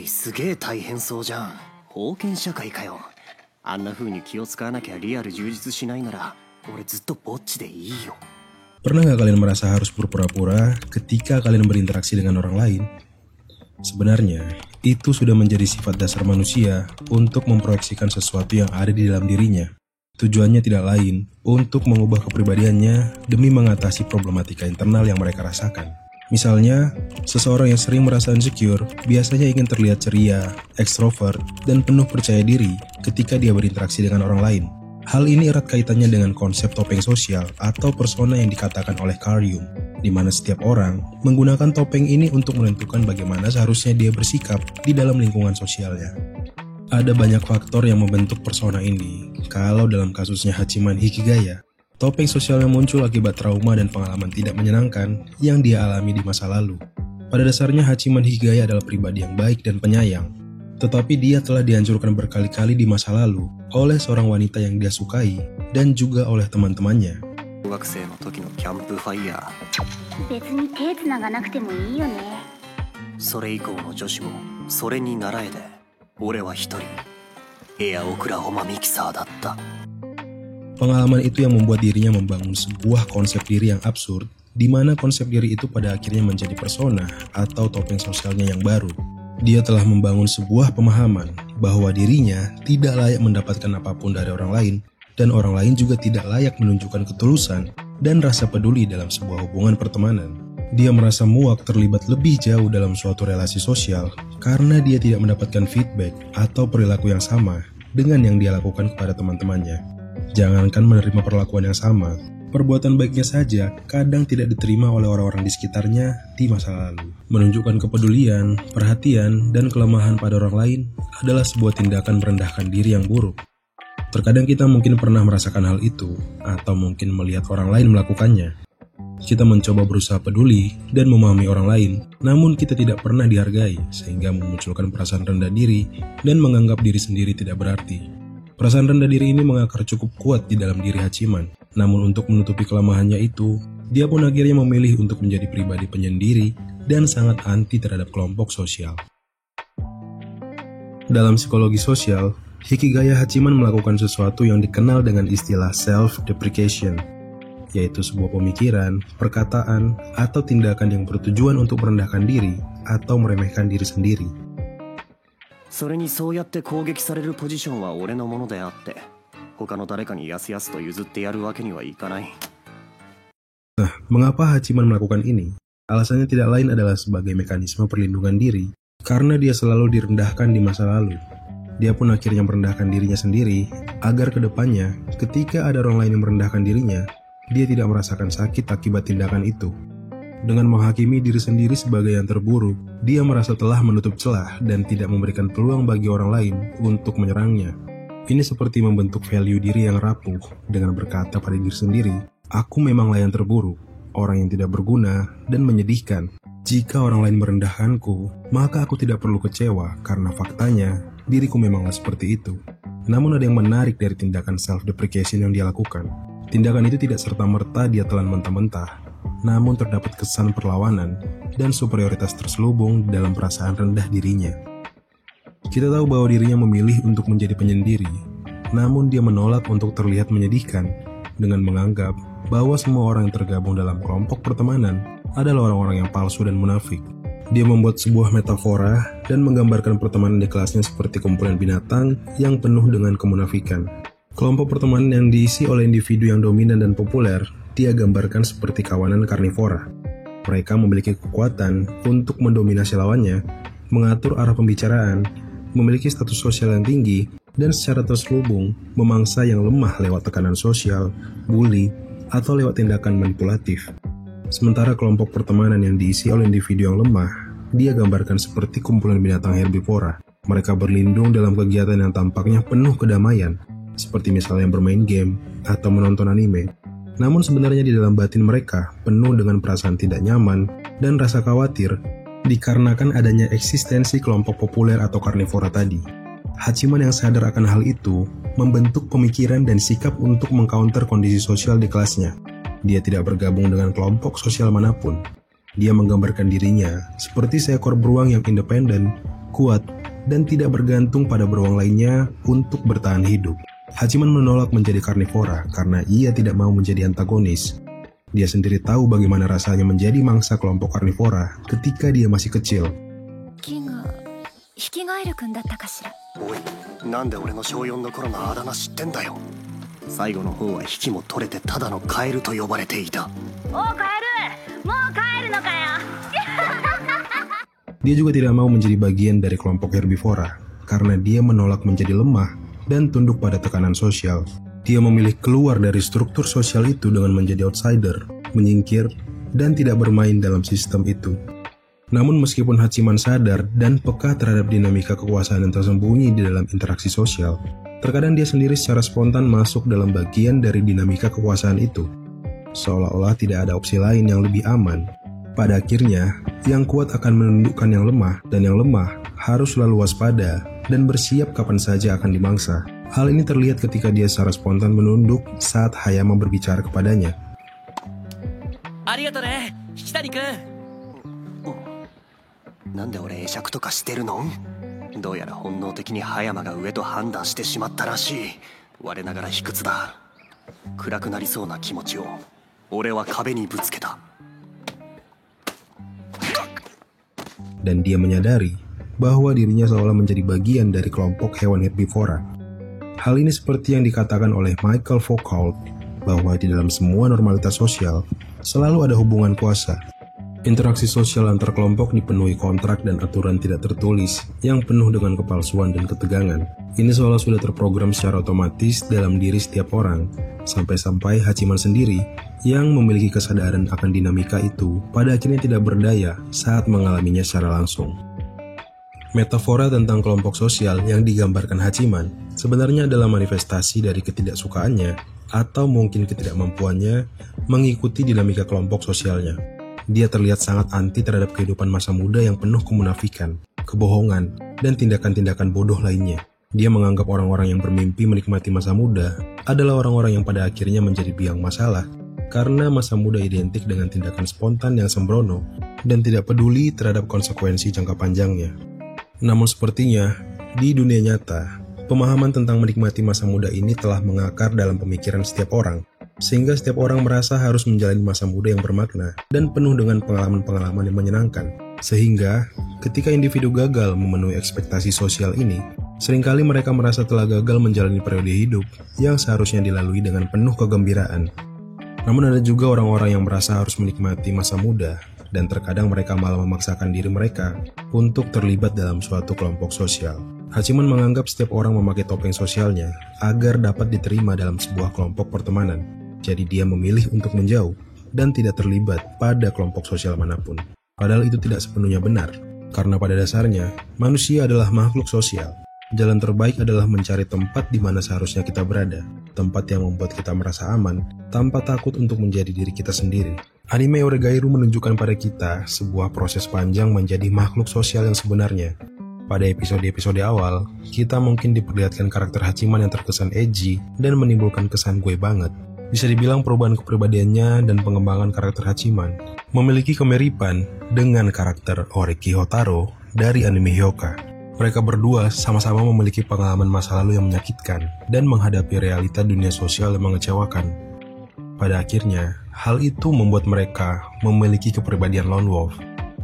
すげえ大変そうじゃん。封建社会かよ。あんな風に気を使わなきゃリアル充実しないなら俺ずっとぼっちでいいよ。 Pernah nggak kalian merasa harus berpura-pura ketika kalian berinteraksi dengan orang lain? Sebenarnya, itu sudah menjadi sifat dasar manusia untuk memproyeksikan sesuatu yang ada di dalam dirinya. Tujuannya tidak lain untuk mengubah kepribadiannya demi mengatasi problematika internal yang mereka rasakan. Misalnya, seseorang yang sering merasa insecure biasanya ingin terlihat ceria, ekstrovert, dan penuh percaya diri ketika dia berinteraksi dengan orang lain. Hal ini erat kaitannya dengan konsep topeng sosial atau persona yang dikatakan oleh Carl Jung, di mana setiap orang menggunakan topeng ini untuk menentukan bagaimana seharusnya dia bersikap di dalam lingkungan sosialnya. Ada banyak faktor yang membentuk persona ini. Kalau dalam kasusnya Hachiman Hikigaya, topeng sosial yang muncul akibat trauma dan pengalaman tidak menyenangkan yang dia alami di masa lalu. Pada dasarnya Hachiman Hikigaya adalah pribadi yang baik dan penyayang, tetapi dia telah dihancurkan berkali-kali di masa lalu oleh seorang wanita yang dia sukai dan juga oleh teman-temannya. 小学生の時のキャンプファイヤー。別に手つながなくてもいいよね。それ以降の女子もそれに習えで、俺は一人エアオクラホマミキサーだった。 Pengalaman itu yang membuat dirinya membangun sebuah konsep diri yang absurd, di mana konsep diri itu pada akhirnya menjadi persona atau topeng sosialnya yang baru. Dia telah membangun sebuah pemahaman bahwa dirinya tidak layak mendapatkan apapun dari orang lain, dan orang lain juga tidak layak menunjukkan ketulusan dan rasa peduli dalam sebuah hubungan pertemanan. Dia merasa muak terlibat lebih jauh dalam suatu relasi sosial karena dia tidak mendapatkan feedback atau perilaku yang sama dengan yang dia lakukan kepada teman-temannya. Jangankan menerima perlakuan yang sama, perbuatan baiknya saja kadang tidak diterima oleh orang-orang di sekitarnya di masa lalu. Menunjukkan kepedulian, perhatian, dan kelemahan pada orang lain adalah sebuah tindakan merendahkan diri yang buruk. Terkadang kita mungkin pernah merasakan hal itu, atau mungkin melihat orang lain melakukannya. Kita mencoba berusaha peduli dan memahami orang lain, namun kita tidak pernah dihargai, sehingga memunculkan perasaan rendah diri dan menganggap diri sendiri tidak berarti. Perasaan rendah diri ini mengakar cukup kuat di dalam diri Hachiman, namun untuk menutupi kelemahannya itu, dia pun akhirnya memilih untuk menjadi pribadi penyendiri dan sangat anti terhadap kelompok sosial. Dalam psikologi sosial, Hikigaya Hachiman melakukan sesuatu yang dikenal dengan istilah self-deprecation, yaitu sebuah pemikiran, perkataan, atau tindakan yang bertujuan untuk merendahkan diri atau meremehkan diri sendiri. それにそうやって攻撃されるポジションは俺のものであって、他の誰かにやすやすと譲ってやるわけにはいかない。 Nah, mengapa Hachiman melakukan ini? Alasannya tidak lain adalah sebagai mekanisme perlindungan diri, karena dia selalu direndahkan di masa lalu. Dia pun akhirnya merendahkan dirinya sendiri, agar kedepannya, ketika ada orang lain yang merendahkan dirinya, dia tidak merasakan sakit akibat tindakan itu. Dengan menghakimi diri sendiri sebagai yang terburuk, dia merasa telah menutup celah dan tidak memberikan peluang bagi orang lain untuk menyerangnya. Ini seperti membentuk value diri yang rapuh dengan berkata pada diri sendiri, "Aku memanglah yang terburuk, orang yang tidak berguna dan menyedihkan. Jika orang lain merendahkanku, maka aku tidak perlu kecewa karena faktanya diriku memanglah seperti itu." Namun ada yang menarik dari tindakan self-deprecation yang dia lakukan. Tindakan itu tidak serta-merta dia telan mentah-mentah, namun terdapat kesan perlawanan dan superioritas terselubung dalam perasaan rendah dirinya. Kita tahu bahwa dirinya memilih untuk menjadi penyendiri, namun dia menolak untuk terlihat menyedihkan dengan menganggap bahwa semua orang yang tergabung dalam kelompok pertemanan adalah orang-orang yang palsu dan munafik. Dia membuat sebuah metafora dan menggambarkan pertemanan di kelasnya seperti kumpulan binatang yang penuh dengan kemunafikan. Kelompok pertemanan yang diisi oleh individu yang dominan dan populer, dia gambarkan seperti kawanan karnivora. Mereka memiliki kekuatan untuk mendominasi lawannya, mengatur arah pembicaraan, memiliki status sosial yang tinggi, dan secara terselubung memangsa yang lemah lewat tekanan sosial, bully, atau lewat tindakan manipulatif. Sementara kelompok pertemanan yang diisi oleh individu yang lemah, dia gambarkan seperti kumpulan binatang herbivora. Mereka berlindung dalam kegiatan yang tampaknya penuh kedamaian, seperti misalnya bermain game atau menonton anime. Namun sebenarnya di dalam batin mereka penuh dengan perasaan tidak nyaman dan rasa khawatir dikarenakan adanya eksistensi kelompok populer atau karnivora tadi. Hachiman yang sadar akan hal itu membentuk pemikiran dan sikap untuk mengcounter kondisi sosial di kelasnya. Dia tidak bergabung dengan kelompok sosial manapun. Dia menggambarkan dirinya seperti seekor beruang yang independen, kuat, dan tidak bergantung pada beruang lainnya untuk bertahan hidup. Hachiman menolak menjadi karnivora karena ia tidak mau menjadi antagonis. Dia sendiri tahu bagaimana rasanya menjadi mangsa kelompok karnivora ketika dia masih kecil. ヒキガエル君だったかしら。おい、なんで俺の小4の頃のあだ名知ってんだよ。最後の方は引きも取れてただのカエルと呼ばれていた。おうカエル、もう帰るのかよ。Dia juga tidak mau menjadi bagian dari kelompok herbivora karena dia menolak menjadi lemah dan tunduk pada tekanan sosial. Dia memilih keluar dari struktur sosial itu dengan menjadi outsider, menyingkir, dan tidak bermain dalam sistem itu. Namun meskipun Hachiman sadar dan peka terhadap dinamika kekuasaan yang tersembunyi di dalam interaksi sosial, terkadang dia sendiri secara spontan masuk dalam bagian dari dinamika kekuasaan itu. Seolah-olah tidak ada opsi lain yang lebih aman. Pada akhirnya, yang kuat akan menundukkan yang lemah, dan yang lemah harus selalu waspada dan bersiap kapan saja akan dimangsa. Hal ini terlihat ketika dia secara spontan menunduk saat Hayama berbicara kepadanya. Arigato ne, Hikitani-kun. なんで俺会釈とかしてるの？どうやら本能的に葉山が上と判断してしまったらしい。我ながら卑屈だ。暗くなりそうな気持ちを俺は壁にぶつけた。Dan dia menyadari bahwa dirinya seolah menjadi bagian dari kelompok hewan herbivora. Hal ini seperti yang dikatakan oleh Michael Foucault bahwa di dalam semua normalitas sosial selalu ada hubungan kuasa. Interaksi sosial antar kelompok dipenuhi kontrak dan aturan tidak tertulis yang penuh dengan kepalsuan dan ketegangan. Ini seolah sudah terprogram secara otomatis dalam diri setiap orang, sampai-sampai Hachiman sendiri yang memiliki kesadaran akan dinamika itu pada akhirnya tidak berdaya saat mengalaminya secara langsung. Metafora tentang kelompok sosial yang digambarkan Hachiman sebenarnya adalah manifestasi dari ketidaksukaannya atau mungkin ketidakmampuannya mengikuti dinamika kelompok sosialnya. Dia terlihat sangat anti terhadap kehidupan masa muda yang penuh kemunafikan, kebohongan, dan tindakan-tindakan bodoh lainnya. Dia menganggap orang-orang yang bermimpi menikmati masa muda adalah orang-orang yang pada akhirnya menjadi biang masalah, karena masa muda identik dengan tindakan spontan yang sembrono dan tidak peduli terhadap konsekuensi jangka panjangnya. Namun sepertinya, di dunia nyata, pemahaman tentang menikmati masa muda ini telah mengakar dalam pemikiran setiap orang, sehingga setiap orang merasa harus menjalani masa muda yang bermakna dan penuh dengan pengalaman-pengalaman yang menyenangkan. Sehingga, ketika individu gagal memenuhi ekspektasi sosial ini, seringkali mereka merasa telah gagal menjalani periode hidup yang seharusnya dilalui dengan penuh kegembiraan. Namun ada juga orang-orang yang merasa harus menikmati masa muda, dan terkadang mereka malah memaksakan diri mereka untuk terlibat dalam suatu kelompok sosial. Hachiman menganggap setiap orang memakai topeng sosialnya agar dapat diterima dalam sebuah kelompok pertemanan. Jadi dia memilih untuk menjauh dan tidak terlibat pada kelompok sosial manapun. Padahal itu tidak sepenuhnya benar, karena pada dasarnya manusia adalah makhluk sosial. Jalan terbaik adalah mencari tempat di mana seharusnya kita berada, tempat yang membuat kita merasa aman tanpa takut untuk menjadi diri kita sendiri. Anime Oregairu menunjukkan pada kita sebuah proses panjang menjadi makhluk sosial yang sebenarnya. Pada episode-episode awal, kita mungkin diperlihatkan karakter Hachiman yang terkesan edgy dan menimbulkan kesan gue banget. Bisa dibilang perubahan kepribadiannya dan pengembangan karakter Hachiman memiliki kemiripan dengan karakter Oreki Hotaro dari anime Hyouka. Mereka berdua sama-sama memiliki pengalaman masa lalu yang menyakitkan dan menghadapi realita dunia sosial yang mengecewakan. Pada akhirnya, hal itu membuat mereka memiliki kepribadian lone wolf.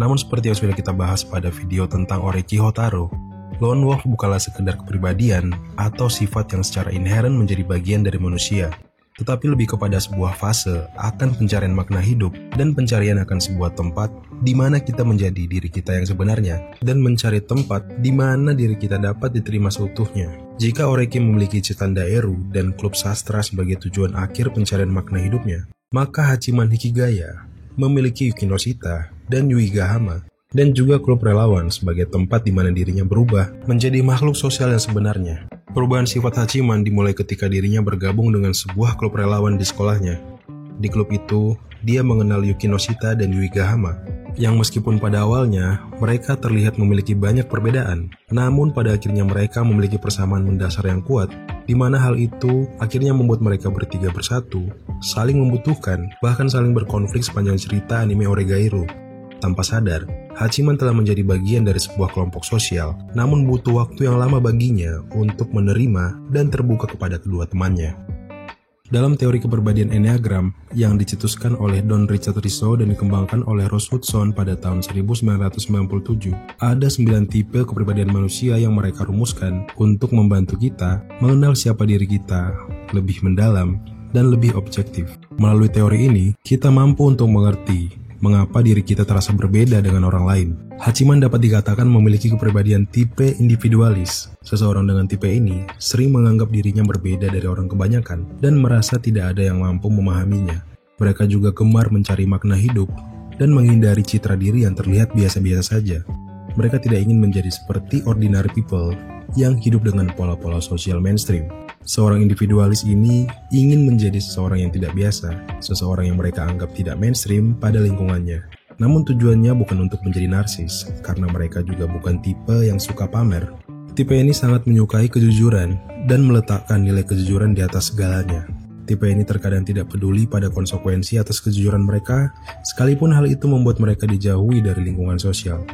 Namun seperti yang sudah kita bahas pada video tentang Oreki Hotaro, lone wolf bukanlah sekedar kepribadian atau sifat yang secara inheren menjadi bagian dari manusia, tetapi lebih kepada sebuah fase akan pencarian makna hidup dan pencarian akan sebuah tempat di mana kita menjadi diri kita yang sebenarnya dan mencari tempat di mana diri kita dapat diterima seutuhnya. Jika Oreki memiliki Chitanda Eru dan klub sastra sebagai tujuan akhir pencarian makna hidupnya, maka Hachiman Hikigaya memiliki Yukinoshita dan Yuigahama dan juga klub relawan sebagai tempat di mana dirinya berubah menjadi makhluk sosial yang sebenarnya. Perubahan sifat Hachiman dimulai ketika dirinya bergabung dengan sebuah klub relawan di sekolahnya. Di klub itu, dia mengenal Yukinoshita dan Yuigahama, yang meskipun pada awalnya mereka terlihat memiliki banyak perbedaan, namun pada akhirnya mereka memiliki persamaan mendasar yang kuat, di mana hal itu akhirnya membuat mereka bertiga bersatu, saling membutuhkan, bahkan saling berkonflik sepanjang cerita anime Oregairu. Tanpa sadar, Hachiman telah menjadi bagian dari sebuah kelompok sosial, namun butuh waktu yang lama baginya untuk menerima dan terbuka kepada kedua temannya. Dalam teori kepribadian Enneagram yang dicetuskan oleh Don Richard Riso dan dikembangkan oleh Ross Hudson pada tahun 1997, ada 9 tipe kepribadian manusia yang mereka rumuskan untuk membantu kita mengenal siapa diri kita lebih mendalam dan lebih objektif. Melalui teori ini, kita mampu untuk mengerti mengapa diri kita terasa berbeda dengan orang lain. Hachiman dapat dikatakan memiliki kepribadian tipe individualis. Seseorang dengan tipe ini sering menganggap dirinya berbeda dari orang kebanyakan dan merasa tidak ada yang mampu memahaminya. Mereka juga gemar mencari makna hidup dan menghindari citra diri yang terlihat biasa-biasa saja. Mereka tidak ingin menjadi seperti ordinary people yang hidup dengan pola-pola sosial mainstream. Seorang individualis ini ingin menjadi seseorang yang tidak biasa, seseorang yang mereka anggap tidak mainstream pada lingkungannya. Namun tujuannya bukan untuk menjadi narsis, karena mereka juga bukan tipe yang suka pamer. Tipe ini sangat menyukai kejujuran dan meletakkan nilai kejujuran di atas segalanya. Tipe ini terkadang tidak peduli pada konsekuensi atas kejujuran mereka, sekalipun hal itu membuat mereka dijauhi dari lingkungan sosial.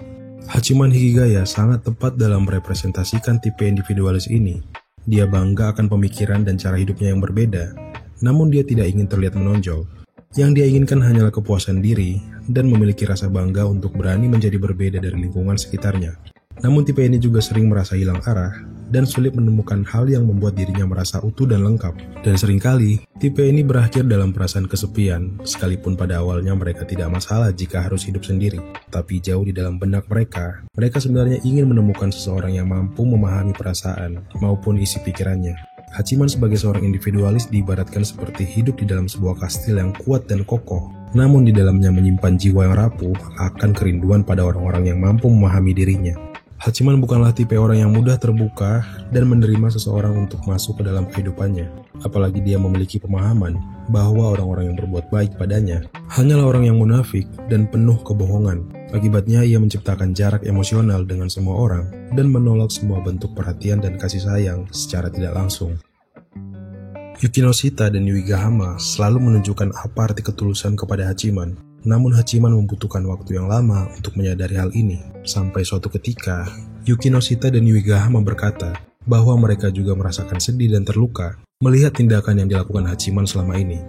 Hachiman Hikigaya sangat tepat dalam merepresentasikan tipe individualis ini. Dia bangga akan pemikiran dan cara hidupnya yang berbeda, namun dia tidak ingin terlihat menonjol. Yang dia inginkan hanyalah kepuasan diri dan memiliki rasa bangga untuk berani menjadi berbeda dari lingkungan sekitarnya. Namun tipe ini juga sering merasa hilang arah dan sulit menemukan hal yang membuat dirinya merasa utuh dan lengkap. Dan seringkali, tipe ini berakhir dalam perasaan kesepian, sekalipun pada awalnya mereka tidak masalah jika harus hidup sendiri. Tapi jauh di dalam benak mereka sebenarnya ingin menemukan seseorang yang mampu memahami perasaan maupun isi pikirannya. Hachiman sebagai seorang individualis diibaratkan seperti hidup di dalam sebuah kastil yang kuat dan kokoh, namun di dalamnya menyimpan jiwa yang rapuh akan kerinduan pada orang-orang yang mampu memahami dirinya. Hachiman bukanlah tipe orang yang mudah terbuka dan menerima seseorang untuk masuk ke dalam kehidupannya. Apalagi dia memiliki pemahaman bahwa orang-orang yang berbuat baik padanya hanyalah orang yang munafik dan penuh kebohongan. Akibatnya ia menciptakan jarak emosional dengan semua orang dan menolak semua bentuk perhatian dan kasih sayang secara tidak langsung. Yukinoshita dan Yuigahama selalu menunjukkan apa arti ketulusan kepada Hachiman. Namun Hachiman membutuhkan waktu yang lama untuk menyadari hal ini. Sampai suatu ketika, Yukinoshita dan Yuigahama berkata bahwa mereka juga merasakan sedih dan terluka melihat tindakan yang dilakukan Hachiman selama ini.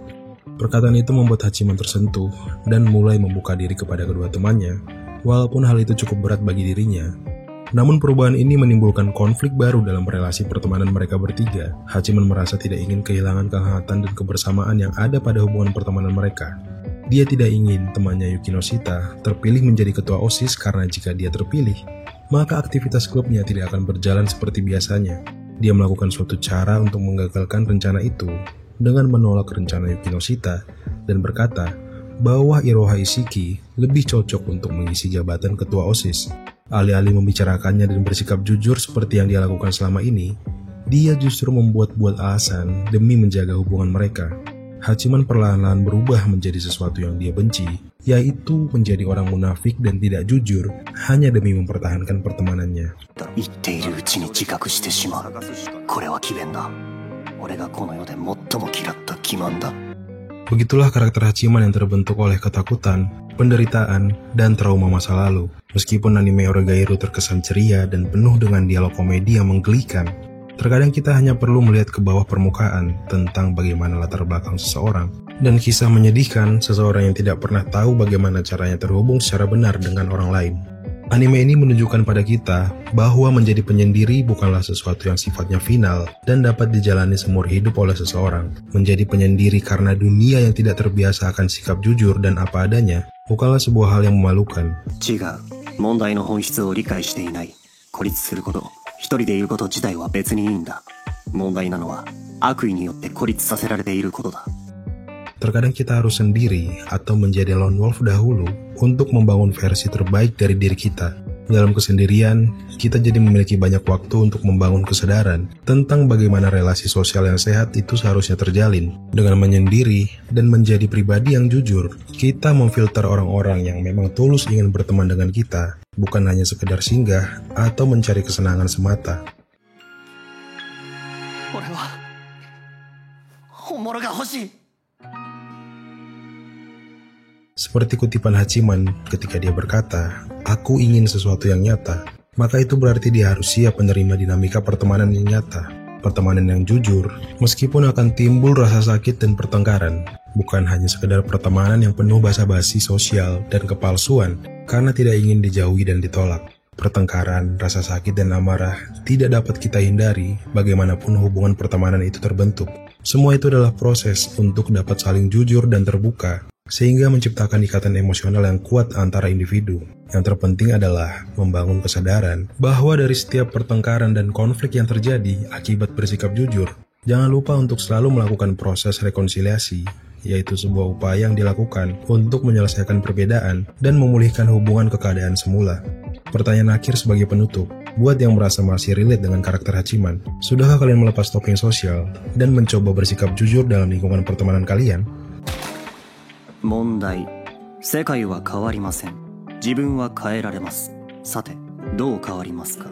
Perkataan itu membuat Hachiman tersentuh dan mulai membuka diri kepada kedua temannya, walaupun hal itu cukup berat bagi dirinya. Namun perubahan ini menimbulkan konflik baru dalam relasi pertemanan mereka bertiga. Hachiman merasa tidak ingin kehilangan kehangatan dan kebersamaan yang ada pada hubungan pertemanan mereka. Dia tidak ingin temannya Yukinoshita terpilih menjadi ketua OSIS karena jika dia terpilih, maka aktivitas klubnya tidak akan berjalan seperti biasanya. Dia melakukan suatu cara untuk menggagalkan rencana itu dengan menolak rencana Yukinoshita dan berkata bahwa Iroha Ishiki lebih cocok untuk mengisi jabatan ketua OSIS. Alih-alih membicarakannya dan bersikap jujur seperti yang dia lakukan selama ini, dia justru membuat-buat alasan demi menjaga hubungan mereka. Hachiman perlahan-lahan berubah menjadi sesuatu yang dia benci, yaitu menjadi orang munafik dan tidak jujur hanya demi mempertahankan pertemanannya. Begitulah karakter Hachiman yang terbentuk oleh ketakutan, penderitaan, dan trauma masa lalu. Meskipun anime Oregairu terkesan ceria dan penuh dengan dialog komedi yang menggelikan, terkadang kita hanya perlu melihat ke bawah permukaan tentang bagaimana latar belakang seseorang dan kisah menyedihkan seseorang yang tidak pernah tahu bagaimana caranya terhubung secara benar dengan orang lain. Anime ini menunjukkan pada kita bahwa menjadi penyendiri bukanlah sesuatu yang sifatnya final dan dapat dijalani seumur hidup oleh seseorang. Menjadi penyendiri karena dunia yang tidak terbiasa akan sikap jujur dan apa adanya bukanlah sebuah hal yang memalukan. 違う。問題の本質を理解していない。孤立すること、一人でいること自体は別にいいんだ。問題なのは悪意によって孤立させられていることだ。 Terkadang kita harus sendiri atau menjadi lone wolf dahulu untuk membangun versi terbaik dari diri kita. Dalam kesendirian, kita jadi memiliki banyak waktu untuk membangun kesadaran tentang bagaimana relasi sosial yang sehat itu seharusnya terjalin. Dengan menyendiri dan menjadi pribadi yang jujur, kita memfilter orang-orang yang memang tulus ingin berteman dengan kita, bukan hanya sekedar singgah atau mencari kesenangan semata. 俺は本物が欲しい。Seperti kutipan Hachiman ketika dia berkata, "Aku ingin sesuatu yang nyata," maka itu berarti dia harus siap menerima dinamika pertemanan yang nyata. Pertemanan yang jujur, meskipun akan timbul rasa sakit dan pertengkaran, bukan hanya sekedar pertemanan yang penuh basa-basi sosial dan kepalsuan karena tidak ingin dijauhi dan ditolak. Pertengkaran, rasa sakit, dan amarah tidak dapat kita hindari bagaimanapun hubungan pertemanan itu terbentuk. Semua itu adalah proses untuk dapat saling jujur dan terbuka, sehingga menciptakan ikatan emosional yang kuat antara individu. Yang terpenting adalah membangun kesadaran bahwa dari setiap pertengkaran dan konflik yang terjadi akibat bersikap jujur, jangan lupa untuk selalu melakukan proses rekonsiliasi, yaitu sebuah upaya yang dilakukan untuk menyelesaikan perbedaan dan memulihkan hubungan ke keadaan semula. Pertanyaan akhir sebagai penutup, buat yang merasa masih relate dengan karakter Hachiman, sudahkah kalian melepas topeng sosial dan mencoba bersikap jujur dalam lingkungan pertemanan kalian? 問題。世界は変わりません。自分は変えられます。さて、どう変わりますか？